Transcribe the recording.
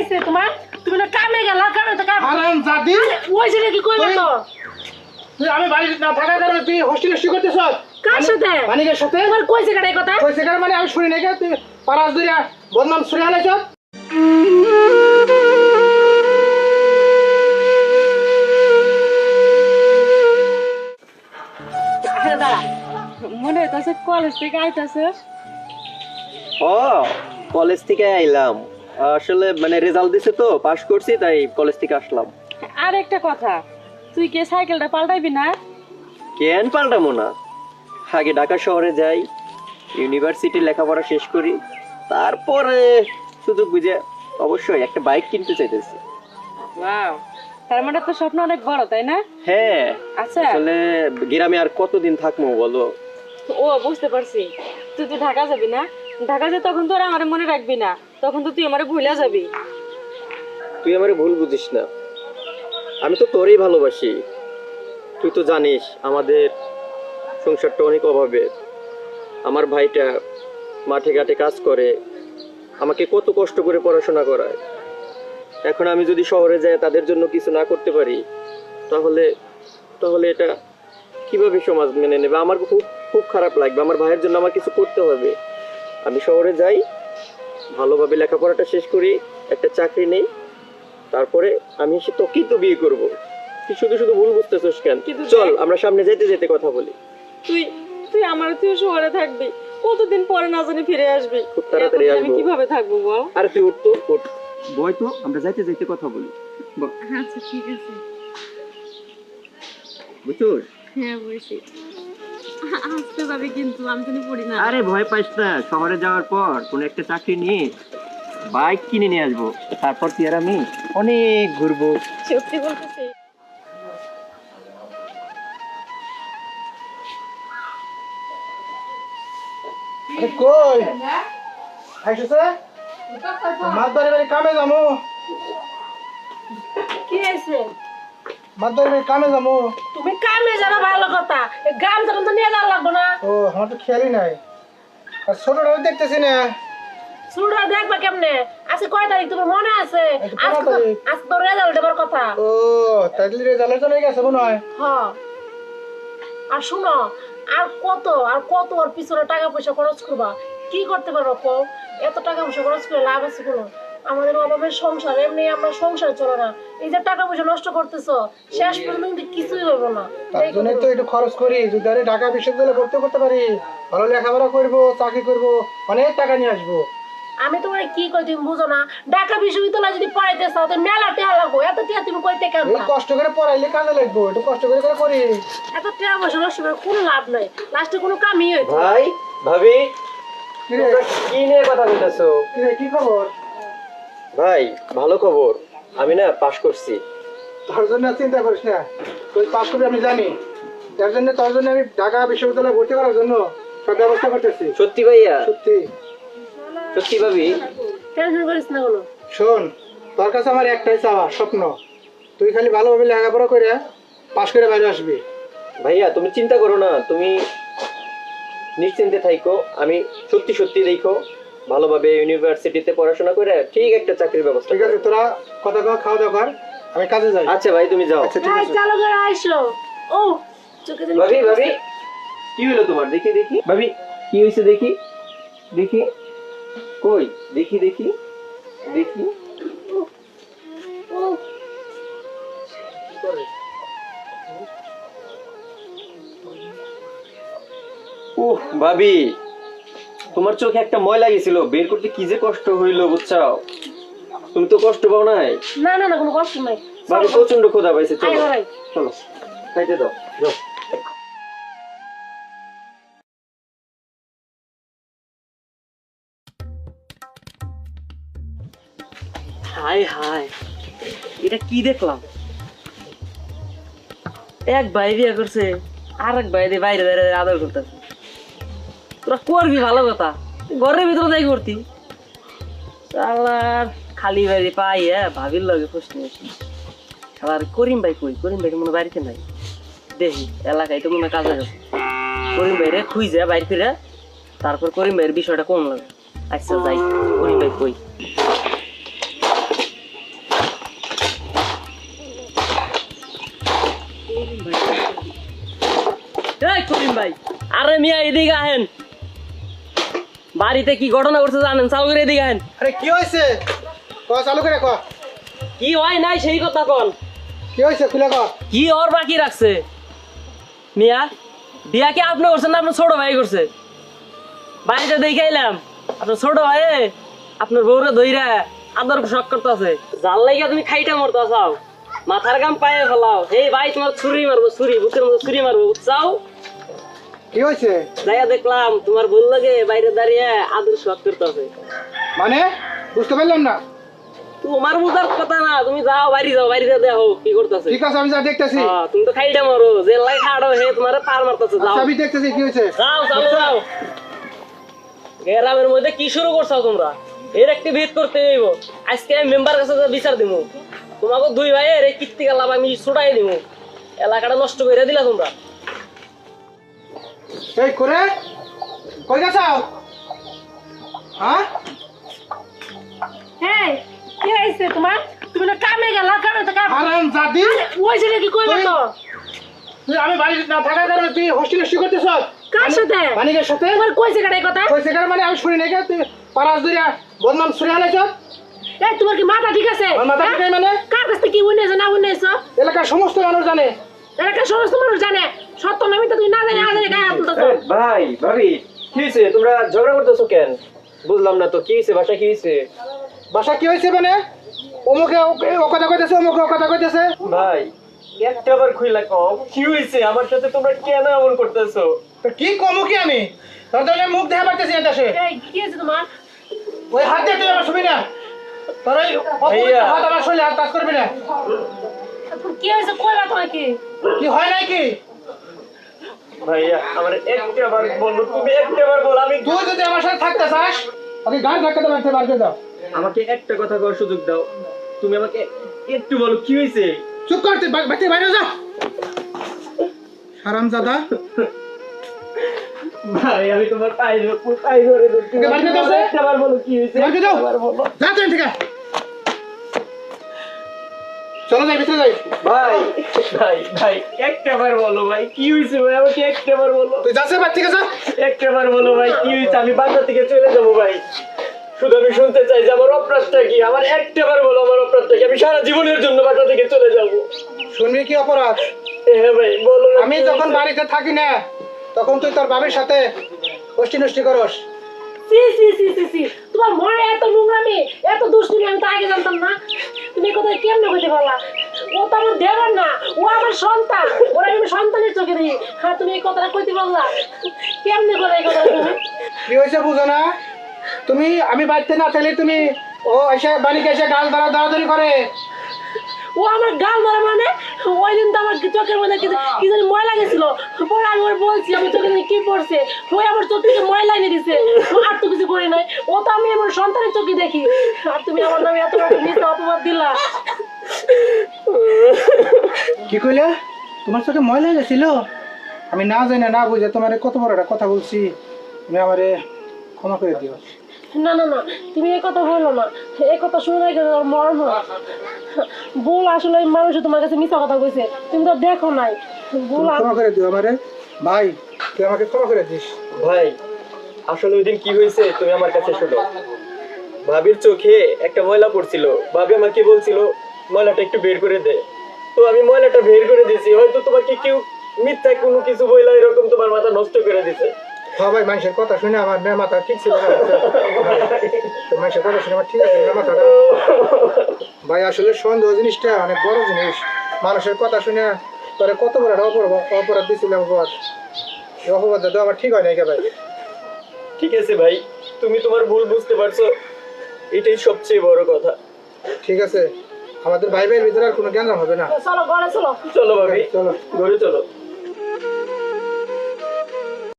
হইছে তোমার? তুমি না কামে গেলা, কামে তো কাম। হারাম জাদি ওই যে কি কইলো তো? তুই আমি বাড়ি না থাকার কারণে তুই হোস্টেলে শুয়ে করতেছ কার সাথে? মানিকের সাথে তোমার কইছে কাটাই কথা? কই সেখানে মানে আমি শুনি নাই তুই পারাস দিরা বদনাম শুনে আলাইছ আরে দাঁড়া, মনে হইতাছে কলেজ থেকে আইতাছিস। ও কলেজ থেকে আইলাম আসলে মানে রেজাল্ট দিছে তো পাশ করছি তাই কলেজ থেকে আসলাম। আর একটা কথা, তুই কি সাইকেলটা পাল্টাইবি না? কেন পাল্টাবো না, আগে ঢাকা শহরে যাই, ইউনিভার্সিটি লেখাপড়া শেষ করি, তারপরে সুযোগ বুঝে অবশ্যই একটা বাইক কিনতে চাইতেছি। ওয়াও, তার মানে তো স্বপ্ন অনেক বড়, তাই না? হ্যাঁ আচ্ছা, আসলে গ্রামে আর কতদিন থাকবো বলো। ও বুঝতে পারছি, তুই তো ঢাকা যাবি না? ঢাকা যে তখন তো আর আমার মনে রাখবি না, তখন তো তুই আমারে ভুলে যাবি। তুই আমারে ভুল বুঝিস না, আমি তো তোরই ভালোবাসি। তুই তো জানিস আমাদের সংসারটা অনেক অভাবে, আমার ভাইটা মাঠে ঘাটে কাজ করে, আমাকে কত কষ্ট করে পড়াশোনা করায়। এখন আমি যদি শহরে যাই তাদের জন্য কিছু না করতে পারি তাহলে তাহলে এটা কিভাবে সমাজ মেনে নেবে? আমার খুব খুব খারাপ লাগবে, আমার ভাইয়ের জন্য আমার কিছু করতে হবে। আমি শহরে যাই, ভালোভাবে লেখাপড়াটা শেষ করি, একটা চাকরি নেই, তারপরে আমি এসে তোকেই তো বিয়ে করব। তুই শুধু শুধু ভুল বুঝতেছিস কেন? কিন্তু চল আমরা সামনে যেতে যেতে কথা বলি। তুই তুই আমার তুই শহরে থাকবি, কতদিন পরে না জানি ফিরে আসবি। খুব তাড়াতাড়ি এতদিন আমি আসবো। কিভাবে থাকবো বল? আরে তুই উঠ তো, উঠ। বই তো, আমরা যাইতে যাইতে কথা বলি। আচ্ছা ঠিক আছে। বুঝছস? হ্যাঁ বুঝছি। আসতে যাবে কিন্তু আমি তো পড়ি না। আরে ভয় পাইস না, শহরে যাওয়ার পর কোনো একটা চাকরি নিয়ে বাইক কিনে নিয়ে আসবো, তারপর তুই আর আমি অনেক ঘুরবো। সত্যি বলতেছি। আরে কই আইছছে মাছ ধরে বাড়ি কামে যামু কি হয়েছে? মাছ ধরে বাড়ি কামে যামু তুমি কামে যাবে ভালো কথা, গাম তখন তো নিয়ে যাওয়া লাগবে না। ও আমার তো খেয়ালই নাই আর ছোটটাও দেখতেছি না সুরা দেখবা কেমনে? আজকে কয় তারিখ তোমার মনে আছে? আজকে 15 তারিখ। আজকে তো রেজাল্ট দেবার কথা। ও তাইলে রেজাল্টের জন্য গেছে মনে হয় হ্যাঁ, আর শুনো, আর কত ওর পিছনে টাকা পয়সা খরচ করবা? কি করতে পারবো কও? এত টাকা পয়সা খরচ করে লাভ আছে কোনো? আমাদের অভাবের সংসার, এমনি আমরা সংসার চলে না। এই যে টাকা পয়সা নষ্ট করতেছো, শেষ পর্যন্ত কিন্তু কিছুই হইব না। তার জন্য তো একটু খরচ করি, যদি আরে ঢাকা বিশ্ববিদ্যালয়ে ভর্তি করতে পারি, ভালো লেখাপড়া করবো, চাকরি করবো, অনেক টাকা নিয়ে আসবো। আমি তোমার কি কই তুমি বুঝো না? ঢাকা বিশ্ববিদ্যালয় যদি পড়াইতে চাও তো মেলা টেয়া লাগবো। এত টেয়া তুমি কইতে কেন? এই কষ্ট করে পড়াইলে কাজে লাগবো, একটু কষ্ট করে করে করি। এত টেয়া পয়সা নষ্ট করে কোনো লাভ নাই, লাস্টে কোনো কামই হইতো না। ভাই ভাবি, কি রে তোমরা কি নিয়ে কথা বলতেছো? কি রে, কি খবর? ভাই ভালো খবর, আমি না পাশ করছি। তোর জন্য চিন্তা করিস না, তুই পাস করবি আমি জানি। তার জন্য তোর জন্য আমি ঢাকা বিশ্ববিদ্যালয়ে ভর্তি করার জন্য সব ব্যবস্থা করতেছি। সত্যি ভাইয়া? সত্যি। সত্যি ভাবি? টেনশন করিস না কোনো। শোন, তোর কাছে আমার একটাই চাওয়া, স্বপ্ন, তুই খালি ভালোভাবে লেখাপড়া করে পাস করে বাইরে আসবি। ভাইয়া তুমি চিন্তা করো না, তুমি নিশ্চিন্তে থাইকো, আমি সত্যি সত্যি দেখো ভালোভাবে ইউনিভার্সিটিতে পড়াশোনা করে ঠিক একটা চাকরির ব্যবস্থা ঠিক আছে, করো। তোরা কথা কওয়া, খাওয়া দাওয়া কর, আমি কাজে যাই। আচ্ছা ভাই তুমি যাও। আচ্ছা ঠিক ভাই আছে। চলো করে আইসো। ও চোখে জানি ভাবি কি ভাবি হচ্ছে? কি হলো তোমার? দেখি দেখি ভাবি কি হয়েছে, দেখি দেখি, কই দেখি দেখি দেখি। ও, ওহ ভাবি, তোমার চোখে একটা ময়লা গেছিল, বের করতে কি যে কষ্ট হইলো বুঝছাও। তুমি তো কষ্ট পাও নাই? না না না কোনো কষ্ট নাই। ভাবি প্রচন্ড ক্ষুধা পাইছে, চলো আয় ভাই। চলো খাইতে দাও, যাও। হায় হায়, এটা কি দেখলাম? এক ভাই বিয়ে করছে, আর এক ভাই দিয়ে বাইরে বাইরে আদর করতেছে। তোরা করবি ভালো কথা, ঘরের ভিতরে যাই করতি। শালার খালি বাড়ি পাই ভাবির লগে প্রশ্ন আসি। শালার করিম ভাই কই? করিম ভাই মনে বাড়িতে নাই, দেখি এলাকায় তো মনে কাজে গেছে। করিম ভাই রে খুঁজে বাইর ফিরে, তারপর করিম ভাইয়ের বিষয়টা কম লাগে। আচ্ছা যাই, করিম ভাই কই? ভাই। আরে মিয়া এদিকে আহেন, বাড়িতে কি ঘটনা করছে জানেন? চালু করে এদিকে আহেন। আরে কি হয়েছে ক চালু করে ক কি হয় নাই সেই কথা কন। কি হয়েছে খুলে ক কি ওর বাকি রাখছে? মিয়া বিয়া কি আপনি করছেন না আপনার ছোট ভাই করছে? বাড়িতে দেখে এলাম আপনার ছোট ভাই আপনার বউরে ধইরা আদর শখ করতেছে। জাল লাইগা তুমি খাইটা মরতে চাও, মাথার গাম পায়ে ফেলাও। এই ভাই তোমার ছুরি মারবো, ছুরি বুকের মতো ছুরি মারবো, বুঝছাও? কি হয়েছে যাইয়া দেখলাম তোমার বল লাগে বাইরে দাঁড়িয়ে আদর শখ করতেছে। মানে বুঝতে পারলাম না। তোমার বুঝার কথা না, তুমি যাও বাইরে, যাও বাইরে দেখো কি করতেছে। ঠিক আছে আমি যা দেখতেছি। তুমি তো খাইটা মারো, যে লাই খাড়ো হে তোমার পার মারতেছে। যাও আমি দেখতেছি কি হয়েছে। যাও চালু যাও। গ্রামের মধ্যে কি শুরু করছো তোমরা? এর একটি ভিত করতে হইব। আজকে আমি মেম্বার কাছে বিচার দিব। তোমাকে দুই ভাইয়ের এই কীর্তি গালাম আমি ছুটাই দিব। এলাকাটা নষ্ট করে দিলা তোমরা। এই করে কই গেছাও? হ্যাঁ হ্যাঁ কি হয়েছে তোমার? তুমি না কামে গেলা, কামে তো কাম হারাম জাদি ওই যে কি কইবা তো? তুই আমি বাড়িতে না থাকার কারণে তুই হোস্টেলে শুয়ে করতেছ? কার সাথে? মানিকের সাথে? তোমার কইছে কার এই কথা? কইছে কার মানে আমি শুনি নাই কে? তুই পারাস দুইরা বদনাম শুনে আলাইছ? এই তোমার কি মাথা ঠিক আছে? আমার মাথা ঠিক নাই হ্যাঁ? মানে? কার কাছ থেকে কি উন্নয়স না উন্নয়স? এলাকার সমস্ত মানুষ জানে। এলাকার সমস্ত মানুষ জানে। সত্য নামি তো তুই না জানি আজারে গায়ে হাত তুলতেছ। ভাই ভাবি কি হয়েছে? তোমরা ঝগড়া করতেছো কেন? বুঝলাম না তো কি হয়েছে, বাসা কি হয়েছে? বাসা কি হয়েছে মানে? অমুকে ও কথা কইতেছে, অমুকে ও কথা কইতেছে। ভাই একটা বার খুইলা কও কি হয়েছে? আমার সাথে তোমরা কেন এমন করতেছো? তো কি কমু কি আমি? তোর তো মুখ দেখা পাইতেছি না দেশে। এই কি হয়েছে তোমার? ওই হাত দিয়ে তুই আমার ছবি না। তোর ওই অপবিত্র ভাইয়া। হাত আমার শরীরে হাত কাজ করবি না। তোর কি হয়েছে কইবা তোমার কি? কি হয় নাই কি? ভাইয়া আমার একটা বার বলো, তুমি একটা বার বলো। আমি তুই যদি আমার সাথে থাকতে চাস ওকে গাড়ি ধাক্কা দেবে বার করে দাও। আমাকে একটা কথা করার সুযোগ দাও। তুমি আমাকে একটু বলো কি হয়েছে? চুপ কর, তুই বাড়িতে বাইরে যা। হারামজাদা। ভাই আমি তোমার পায়ে ধরে ধরছি। তোকে বাড়িতে দাও, একটা বার বলো কি হয়েছে? বাড়িতে দাও। একবার বলো। যা তুই ঠিক আছে। চলো যাই ভিতরে যাই। ভাই ভাই ভাই একটা বার বলো ভাই কি হয়েছে? ভাই আমাকে একটা বার বলো, তুই যাচ্ছে বাড়ি থেকে যা। একটা বার বলো ভাই কি হয়েছে? আমি বাসা থেকে চলে যাবো ভাই। শুধু আমি শুনতে চাই যে আমার অপরাধটা কি। আমার একটা বার বলো আমার অপরাধটা কি। আমি সারা জীবনের জন্য বাসা থেকে চলে যাবো। শুনবি কি অপরাধ? হ্যাঁ ভাই বলো না, আমি কি যখন হয়েছে? বাড়িতে থাকি না তখন তুই তোর বাবির সাথে অষ্টি নষ্টি করস। সি সি সি সি সি তোমার মনে এত নোংরামি, এত দুষ্টুমি আমি তো আগে জানতাম না। তুমি এই কথা কেমনে কইতে পারলা? ও তো আমার দেবর না, ও আমার সন্তান। ওরা আমি সন্তানের চোখে দেখি। হ্যাঁ তুমি এই কথাটা কইতে পারলা? কেমনে করে এই কথা তুমি? কি হয়েছে বুঝো না? তুমি আমি বাড়িতে না থাকলে তুমি ও এসে বাড়িতে এসে গাল দাঁড়াদাড়ি করে। ও আমার গাল ধরা মানে ওই দিন তো আমার চোখের মধ্যে কি জানি ময়লা গেছিল। পরে আমি ওর বলছি আমার চোখে জানি কি পড়ছে, ওই আমার চোখ থেকে ময়লা এনে দিছে। আর তো কিছু করি নাই। ও তো আমি আমার সন্তানের চোখে দেখি। আর তুমি আমার নামে এত বড় মিথ্যা অপবাদ দিলা। কি কইলে? তোমার চোখে ময়লা গেছিল? আমি না জানি না বুঝে তোমার কত বড় একটা কথা বলছি। তুমি আমারে ক্ষমা করে দিও। না না না তুমি এই কথা বললো না। এই কথা শুনে নাই মরণ হয়। ভুল আসলে মানুষ তোমার কাছে মিথ্যা কথা কইছে, তুমি তো দেখো নাই। ভুল তুমি ক্ষমা করে দিও আমারে। ভাই তুই আমাকে ক্ষমা করে দিস। ভাই আসলে ওই দিন কি হয়েছে তুমি আমার কাছে শোনো। ভাবির চোখে একটা ময়লা পড়ছিল, ভাবি আমাকে বলছিল ময়লাটা একটু বের করে দে। তো আমি ময়লাটা বের করে দিয়েছি। হয়তো তোমাকে কেউ মিথ্যা কোনো কিছু বইলা এরকম তোমার মাথা নষ্ট করে দিছে। হ্যাঁ ভাই, মানুষের কথা শুনে আমার মাথা ঠিক ছিল না। মানুষের কথা শুনে আমার ঠিক আছে না মাথাটা। ভাই আসলে সন্দেহ জিনিসটা অনেক বড় জিনিস। মানুষের কথা শুনে তোরে কত বড় একটা অপরাধ দিয়েছিলাম। অপরাধ এই অপরাধটা তো আমার ঠিক হয় নাই কে ভাই। ঠিক আছে ভাই, তুমি তোমার ভুল বুঝতে পারছো, এটাই সবচেয়ে বড় কথা। ঠিক আছে, আমাদের ভাই ভাইয়ের ভিতরে আর কোনো জ্ঞান হবে না। চলো ঘরে চলো। চলো ভাবি, চলো। ঘরে চলো।